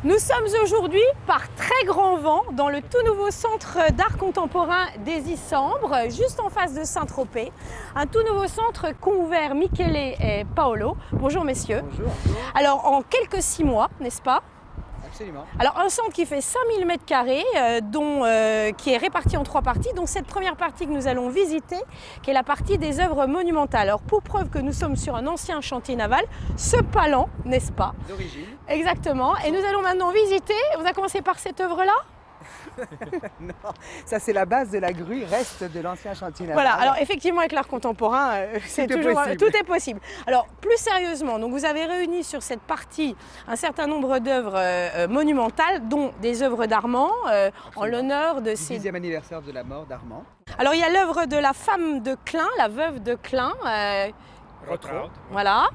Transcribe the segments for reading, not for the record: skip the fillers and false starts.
Nous sommes aujourd'hui par très grand vent dans le tout nouveau centre d'art contemporain des Issambres, juste en face de Saint-Tropez. Un tout nouveau centre qu'ont ouvert Michele et Paolo. Bonjour messieurs. Bonjour. Alors en quelques 6 mois, n'est-ce pas? Absolument. Alors un centre qui fait 5000 m², qui est réparti en 3 parties, dont cette première partie que nous allons visiter, qui est la partie des œuvres monumentales. Alors pour preuve que nous sommes sur un ancien chantier naval, ce palan, n'est-ce pas? D'origine. Exactement. Et nous allons maintenant visiter, on a commencé par cette œuvre-là. Non, ça c'est la base de la grue, reste de l'ancien chantier naval. Voilà, alors effectivement avec l'art contemporain, c'est toujours possible. tout est possible. Alors plus sérieusement, donc vous avez réuni sur cette partie un certain nombre d'œuvres monumentales, dont des œuvres d'Armand, en l'honneur de ces... 10e anniversaire de la mort d'Armand. Alors il y a l'œuvre de la femme de Klein, la veuve de Klein. Voilà.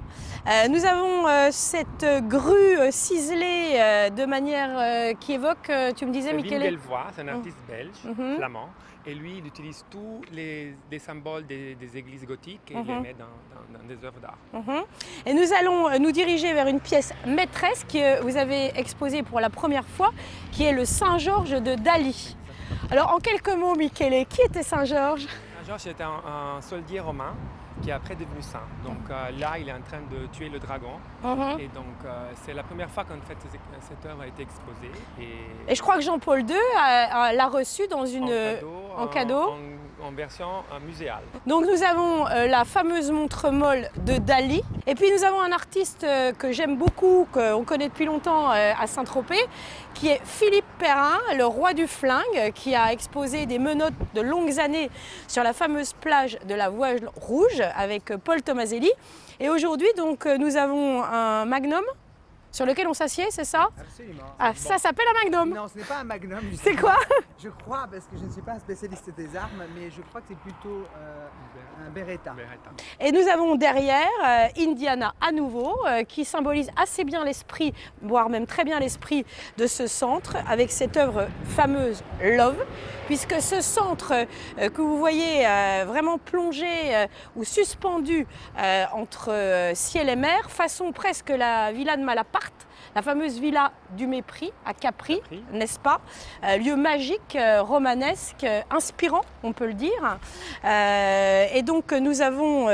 Nous avons cette grue ciselée de manière qui évoque, tu me disais, Michele. Delvoye, c'est un artiste belge, flamand. Et lui, il utilise tous les symboles des églises gothiques et il les met dans des œuvres d'art. Et nous allons nous diriger vers une pièce maîtresse que vous avez exposée pour la première fois, qui est le Saint-Georges de Dali. Alors en quelques mots, Michele, qui était Saint-Georges? Saint-Georges était un soldier romain qui est après devenu saint. Donc là, il est en train de tuer le dragon. Et donc, c'est la première fois qu'en fait, cette œuvre a été exposée. Et je crois que Jean-Paul II l'a reçue dans en cadeau. En version muséale. Donc nous avons la fameuse montre molle de Dali. Et puis nous avons un artiste que j'aime beaucoup, qu'on connaît depuis longtemps à Saint-Tropez, qui est Philippe Perrin, le roi du flingue, qui a exposé des menottes de longues années sur la fameuse plage de la Voile Rouge avec Paul Tomaselli. Et aujourd'hui, donc, nous avons un magnum sur lequel on s'assied, c'est ça? Absolument. Ah, ça s'appelle un magnum? Non, ce n'est pas un magnum. C'est quoi? Je crois, parce que je ne suis pas un spécialiste des armes, mais je crois que c'est plutôt un Beretta. Et nous avons derrière Indiana à nouveau, qui symbolise assez bien l'esprit, voire même très bien l'esprit de ce centre, avec cette œuvre fameuse Love, puisque ce centre que vous voyez vraiment plongé ou suspendu entre ciel et mer, façon presque la villa de Malaparte, la fameuse villa du mépris à Capri, n'est-ce pas? Lieu magique, romanesque, inspirant, on peut le dire. Et donc nous avons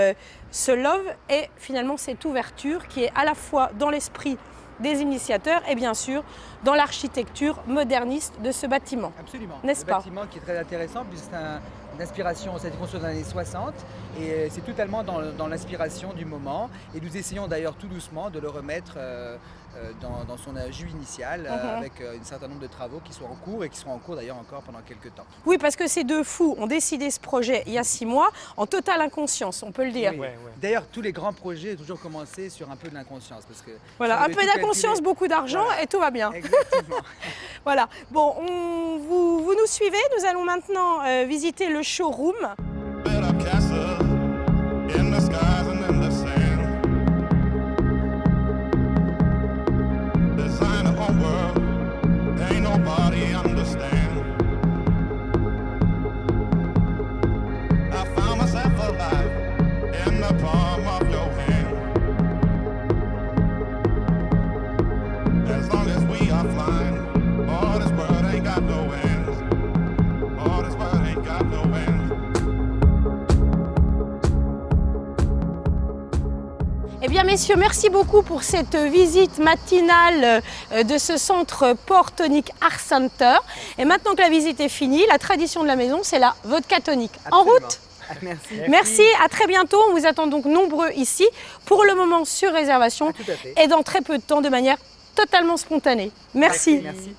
ce Love et finalement cette ouverture qui est à la fois dans l'esprit des initiateurs et bien sûr dans l'architecture moderniste de ce bâtiment. Absolument. N'est-ce pas? Un bâtiment qui est très intéressant puisque c'est une inspiration, ça a été construit dans les années 60 et c'est totalement dans l'inspiration du moment et nous essayons d'ailleurs tout doucement de le remettre dans son jus initial avec un certain nombre de travaux qui sont en cours et qui seront en cours d'ailleurs encore pendant quelques temps. Oui, parce que ces deux fous ont décidé ce projet il y a 6 mois en totale inconscience, on peut le dire. Oui. D'ailleurs, tous les grands projets ont toujours commencé sur un peu de l'inconscience. Voilà, un peu d'inconscience, beaucoup d'argent et tout va bien. Exactement. Voilà, bon, vous nous suivez, nous allons maintenant visiter le showroom. Eh bien messieurs, merci beaucoup pour cette visite matinale de ce centre Port Tonic Art Center. Et maintenant que la visite est finie, la tradition de la maison, c'est la vodka tonique. En route! Merci, à très bientôt. On vous attend donc nombreux ici, pour le moment sur réservation et dans très peu de temps de manière totalement spontanée. Merci. Merci.